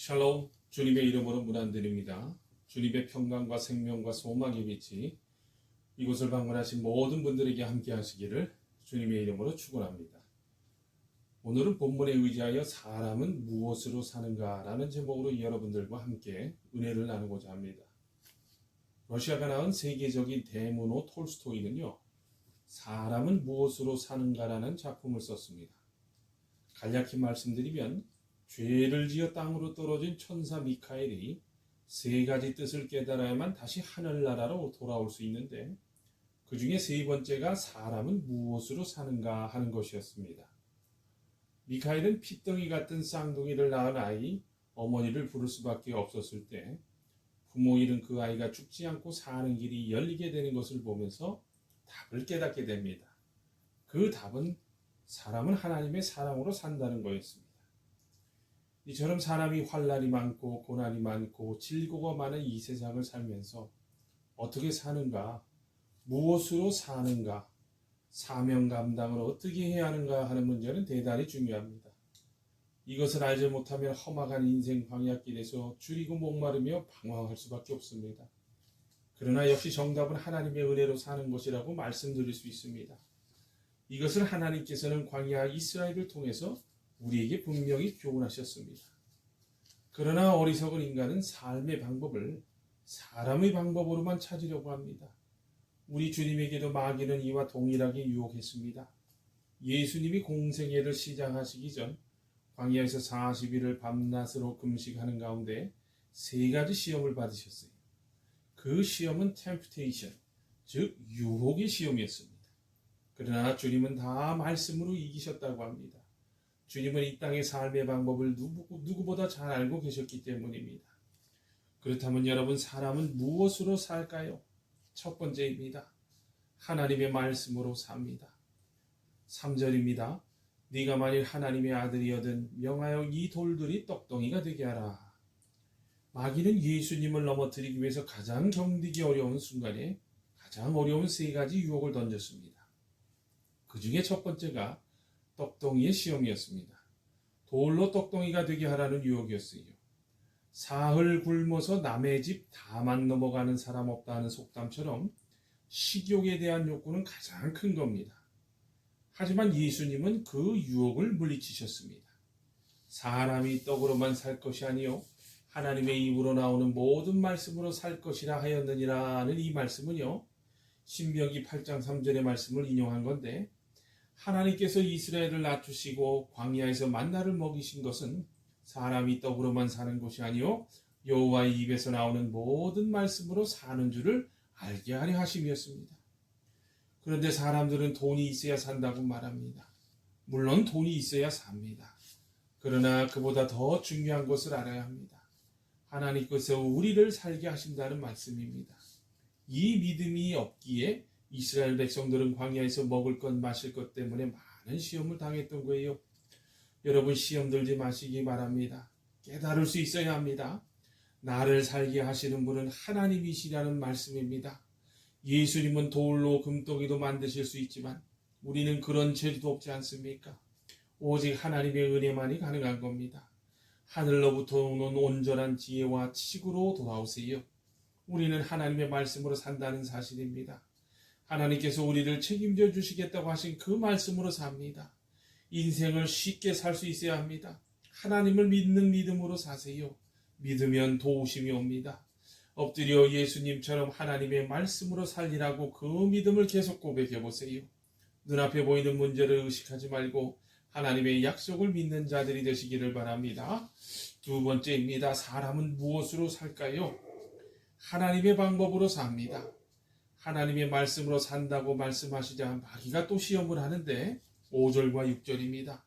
샬롬, 주님의 이름으로 문안드립니다. 주님의 평강과 생명과 소망의 빛이 이곳을 방문하신 모든 분들에게 함께 하시기를 주님의 이름으로 축원합니다. 오늘은 본문에 의지하여 사람은 무엇으로 사는가 라는 제목으로 여러분들과 함께 은혜를 나누고자 합니다. 러시아가 낳은 세계적인 대문호 톨스토이는요, 사람은 무엇으로 사는가 라는 작품을 썼습니다. 간략히 말씀드리면 죄를 지어 땅으로 떨어진 천사 미카엘이 세 가지 뜻을 깨달아야만 다시 하늘나라로 돌아올 수 있는데, 그 중에 세 번째가 사람은 무엇으로 사는가 하는 것이었습니다. 미카엘은 핏덩이 같은 쌍둥이를 낳은 아이, 어머니를 부를 수밖에 없었을 때 부모 잃은 그 아이가 죽지 않고 사는 길이 열리게 되는 것을 보면서 답을 깨닫게 됩니다. 그 답은 사람은 하나님의 사랑으로 산다는 거였습니다. 이처럼 사람이 환난이 많고 고난이 많고 질고가 많은 이 세상을 살면서 어떻게 사는가, 무엇으로 사는가, 사명 감당을 어떻게 해야 하는가 하는 문제는 대단히 중요합니다. 이것을 알지 못하면 험악한 인생 광야길에서 줄이고 목마르며 방황할 수밖에 없습니다. 그러나 역시 정답은 하나님의 은혜로 사는 것이라고 말씀드릴 수 있습니다. 이것을 하나님께서는 광야 이스라엘을 통해서 우리에게 분명히 교훈하셨습니다. 그러나 어리석은 인간은 삶의 방법을 사람의 방법으로만 찾으려고 합니다. 우리 주님에게도 마귀는 이와 동일하게 유혹했습니다. 예수님이 공생애를 시작하시기 전 광야에서 40일을 밤낮으로 금식하는 가운데 세 가지 시험을 받으셨어요. 그 시험은 템프테이션, 즉 유혹의 시험이었습니다. 그러나 주님은 다 말씀으로 이기셨다고 합니다. 주님은 이 땅의 삶의 방법을 누구보다 잘 알고 계셨기 때문입니다. 그렇다면 여러분, 사람은 무엇으로 살까요? 첫 번째입니다. 하나님의 말씀으로 삽니다. 3절입니다. 네가 만일 하나님의 아들이여든 명하여 이 돌들이 떡덩이가 되게 하라. 마귀는 예수님을 넘어뜨리기 위해서 가장 견디기 어려운 순간에 가장 어려운 세 가지 유혹을 던졌습니다. 그 중에 첫 번째가 떡덩이의 시험이었습니다. 돌로 떡덩이가 되게 하라는 유혹이었어요. 사흘 굶어서 남의 집 다만 넘어가는 사람 없다 하는 속담처럼 식욕에 대한 욕구는 가장 큰 겁니다. 하지만 예수님은 그 유혹을 물리치셨습니다. 사람이 떡으로만 살 것이 아니요 하나님의 입으로 나오는 모든 말씀으로 살 것이라 하였느니라는 이 말씀은요, 신명기 8장 3절의 말씀을 인용한 건데, 하나님께서 이스라엘을 낮추시고 광야에서 만나를 먹이신 것은 사람이 떡으로만 사는 것이 아니요 여호와의 입에서 나오는 모든 말씀으로 사는 줄을 알게 하려 하심이었습니다. 그런데 사람들은 돈이 있어야 산다고 말합니다. 물론 돈이 있어야 삽니다. 그러나 그보다 더 중요한 것을 알아야 합니다. 하나님께서 우리를 살게 하신다는 말씀입니다. 이 믿음이 없기에 이스라엘 백성들은 광야에서 먹을 것 마실 것 때문에 많은 시험을 당했던 거예요. 여러분, 시험 들지 마시기 바랍니다. 깨달을 수 있어야 합니다. 나를 살게 하시는 분은 하나님이시라는 말씀입니다. 예수님은 돌로 금덩이도 만드실 수 있지만 우리는 그런 재주도 없지 않습니까? 오직 하나님의 은혜만이 가능한 겁니다. 하늘로부터 오는 온전한 지혜와 지식으로 돌아오세요. 우리는 하나님의 말씀으로 산다는 사실입니다. 하나님께서 우리를 책임져 주시겠다고 하신 그 말씀으로 삽니다. 인생을 쉽게 살 수 있어야 합니다. 하나님을 믿는 믿음으로 사세요. 믿으면 도우심이 옵니다. 엎드려 예수님처럼 하나님의 말씀으로 살리라고 그 믿음을 계속 고백해 보세요. 눈앞에 보이는 문제를 의식하지 말고 하나님의 약속을 믿는 자들이 되시기를 바랍니다. 두 번째입니다. 사람은 무엇으로 살까요? 하나님의 방법으로 삽니다. 하나님의 말씀으로 산다고 말씀하시자 마귀가 또 시험을 하는데 5절과 6절입니다.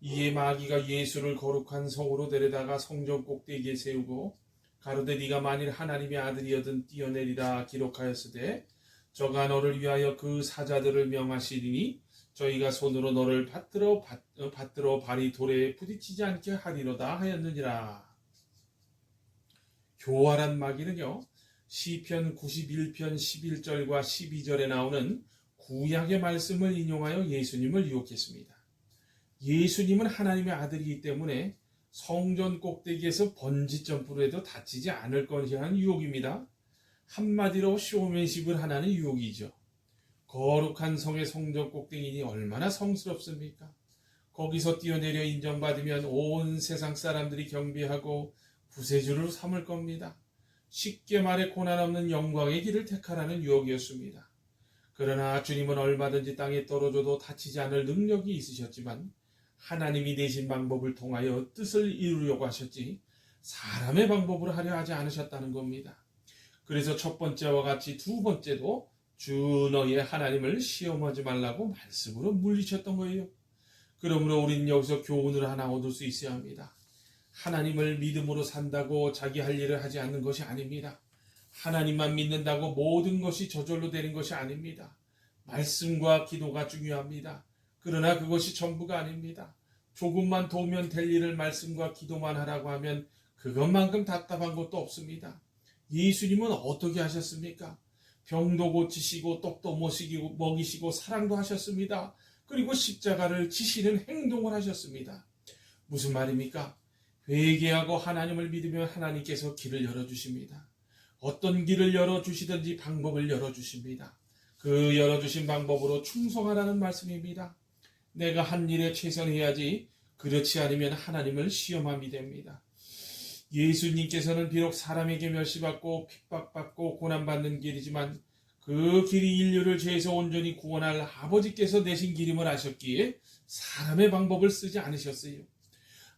이에 마귀가 예수를 거룩한 성으로 데려다가 성전 꼭대기에 세우고 가로되 네가 만일 하나님의 아들이여든 뛰어내리라 기록하였으되 저가 너를 위하여 그 사자들을 명하시리니 저희가 손으로 너를 받들어 발이 돌에 부딪히지 않게 하리로다 하였느니라. 교활한 마귀는요, 시편 91편 11절과 12절에 나오는 구약의 말씀을 인용하여 예수님을 유혹했습니다. 예수님은 하나님의 아들이기 때문에 성전 꼭대기에서 번지 점프를 해도 다치지 않을 것이라는 유혹입니다. 한마디로 쇼맨십을 하나는 유혹이죠. 거룩한 성의 성전 꼭대기니 얼마나 성스럽습니까? 거기서 뛰어내려 인정받으면 온 세상 사람들이 경배하고 구세주를 삼을 겁니다. 쉽게 말해 고난 없는 영광의 길을 택하라는 유혹이었습니다. 그러나 주님은 얼마든지 땅에 떨어져도 다치지 않을 능력이 있으셨지만 하나님이 내신 방법을 통하여 뜻을 이루려고 하셨지 사람의 방법으로 하려 하지 않으셨다는 겁니다. 그래서 첫 번째와 같이 두 번째도 주 너의 하나님을 시험하지 말라고 말씀으로 물리쳤던 거예요. 그러므로 우리는 여기서 교훈을 하나 얻을 수 있어야 합니다. 하나님을 믿음으로 산다고 자기 할 일을 하지 않는 것이 아닙니다. 하나님만 믿는다고 모든 것이 저절로 되는 것이 아닙니다. 말씀과 기도가 중요합니다. 그러나 그것이 전부가 아닙니다. 조금만 도우면 될 일을 말씀과 기도만 하라고 하면 그것만큼 답답한 것도 없습니다. 예수님은 어떻게 하셨습니까? 병도 고치시고 떡도 먹이시고 사랑도 하셨습니다. 그리고 십자가를 지시는 행동을 하셨습니다. 무슨 말입니까? 회개하고 하나님을 믿으면 하나님께서 길을 열어주십니다. 어떤 길을 열어주시든지 방법을 열어주십니다. 그 열어주신 방법으로 충성하라는 말씀입니다. 내가 한 일에 최선해야지 그렇지 않으면 하나님을 시험함이 됩니다. 예수님께서는 비록 사람에게 멸시받고 핍박받고 고난받는 길이지만 그 길이 인류를 죄에서 온전히 구원할 아버지께서 내신 길임을 아셨기에 사람의 방법을 쓰지 않으셨어요.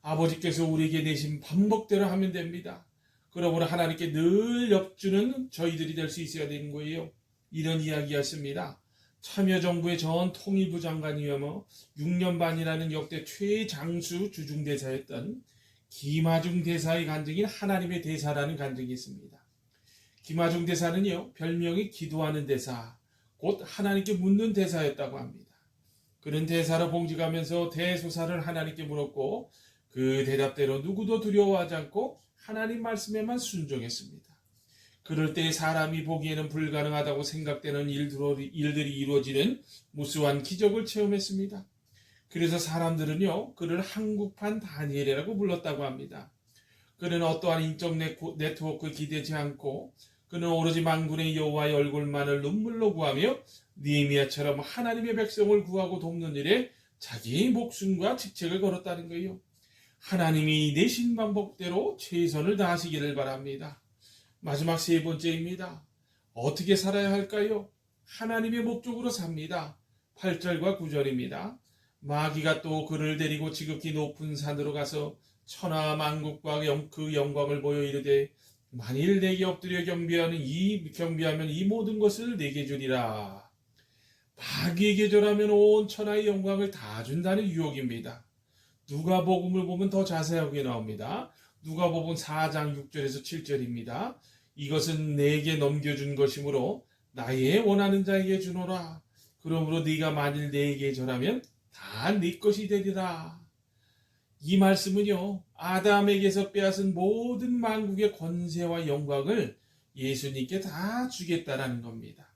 아버지께서 우리에게 내신 방법대로 하면 됩니다. 그러므로 하나님께 늘 엽주는 저희들이 될 수 있어야 되는 거예요. 이런 이야기였습니다. 참여정부의 전 통일부 장관이며 6년 반이라는 역대 최장수 주중대사였던 김하중 대사의 간증인 하나님의 대사라는 간증이 있습니다. 김하중 대사는요, 별명이 기도하는 대사, 곧 하나님께 묻는 대사였다고 합니다. 그는 대사로 봉직하면서 대소사를 하나님께 물었고 그 대답대로 누구도 두려워하지 않고 하나님 말씀에만 순종했습니다. 그럴 때 사람이 보기에는 불가능하다고 생각되는 일들이 이루어지는 무수한 기적을 체험했습니다. 그래서 사람들은요, 그를 한국판 다니엘이라고 불렀다고 합니다. 그는 어떠한 인적 네트워크 기대지 않고 그는 오로지 만군의 여호와의 얼굴만을 눈물로 구하며 느헤미야처럼 하나님의 백성을 구하고 돕는 일에 자기의 목숨과 직책을 걸었다는 거예요. 하나님이 내신 방법대로 최선을 다하시기를 바랍니다. 마지막 세 번째입니다. 어떻게 살아야 할까요? 하나님의 목적으로 삽니다. 8절과 9절입니다. 마귀가 또 그를 데리고 지극히 높은 산으로 가서 천하 만국과 그 영광을 보여 이르되 만일 내게 엎드려 경배하면 이 모든 것을 내게 주리라. 마귀에게 절하면 온 천하의 영광을 다 준다는 유혹입니다. 누가복음을 보면 더 자세하게 나옵니다. 누가복음 4장 6절에서 7절입니다. 이것은 내게 넘겨준 것이므로 나의 원하는 자에게 주노라. 그러므로 네가 만일 내게 절하면 다 네 것이 되리라. 이 말씀은요, 아담에게서 빼앗은 모든 만국의 권세와 영광을 예수님께 다 주겠다라는 겁니다.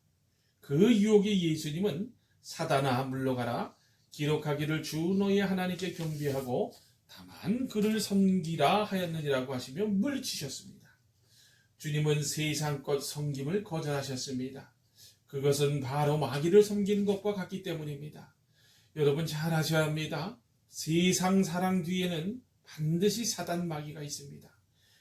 그 유혹에 예수님은 사단아 물러가라. 기록하기를 주 너의 하나님께 경배하고 다만 그를 섬기라 하였느니라고 하시며 물리치셨습니다. 주님은 세상 것 섬김을 거절하셨습니다. 그것은 바로 마귀를 섬기는 것과 같기 때문입니다. 여러분 잘 아셔야 합니다. 세상 사랑 뒤에는 반드시 사단 마귀가 있습니다.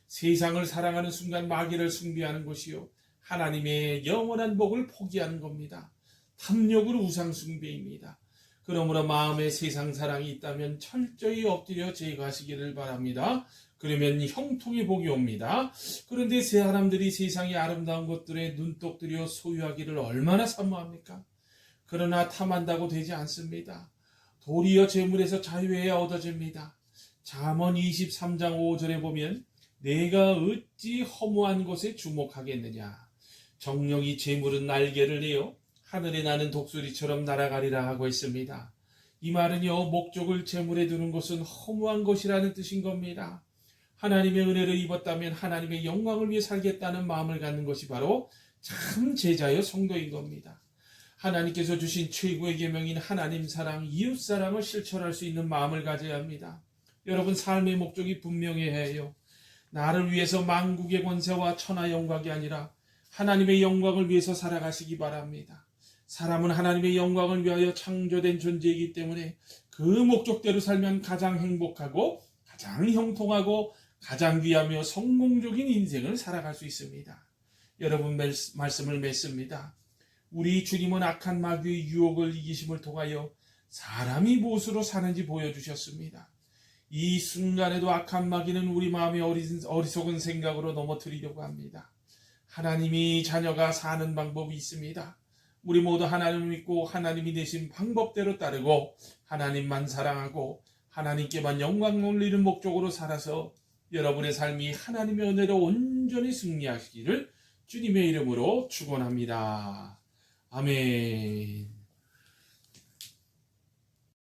세상을 사랑하는 순간 마귀를 숭배하는 것이요, 하나님의 영원한 복을 포기하는 겁니다. 탐욕으로 우상 숭배입니다. 그러므로 마음에 세상 사랑이 있다면 철저히 엎드려 제거하시기를 바랍니다. 그러면 형통의 복이 옵니다. 그런데 사람들이 세상의 아름다운 것들에 눈독 들여 소유하기를 얼마나 사모합니까? 그러나 탐한다고 되지 않습니다. 도리어 재물에서 자유해야 얻어집니다. 잠언 23장 5절에 보면 내가 어찌 허무한 것에 주목하겠느냐. 정령이 재물은 날개를 내어 하늘에 나는 독수리처럼 날아가리라 하고 있습니다. 이 말은요, 목적을 재물에 두는 것은 허무한 것이라는 뜻인 겁니다. 하나님의 은혜를 입었다면 하나님의 영광을 위해 살겠다는 마음을 갖는 것이 바로 참 제자여 성도인 겁니다. 하나님께서 주신 최고의 계명인 하나님 사랑, 이웃 사랑을 실천할 수 있는 마음을 가져야 합니다. 여러분 삶의 목적이 분명해야 해요. 나를 위해서 만국의 권세와 천하 영광이 아니라 하나님의 영광을 위해서 살아가시기 바랍니다. 사람은 하나님의 영광을 위하여 창조된 존재이기 때문에 그 목적대로 살면 가장 행복하고 가장 형통하고 가장 귀하며 성공적인 인생을 살아갈 수 있습니다. 여러분 말씀을 맺습니다. 우리 주님은 악한 마귀의 유혹을 이기심을 통하여 사람이 무엇으로 사는지 보여주셨습니다. 이 순간에도 악한 마귀는 우리 마음의 어리석은 생각으로 넘어뜨리려고 합니다. 하나님이 자녀가 사는 방법이 있습니다. 우리 모두 하나님을 믿고 하나님이 내신 방법대로 따르고 하나님만 사랑하고 하나님께만 영광 올리는 목적으로 살아서 여러분의 삶이 하나님의 은혜로 온전히 승리하시기를 주님의 이름으로 축원합니다. 아멘.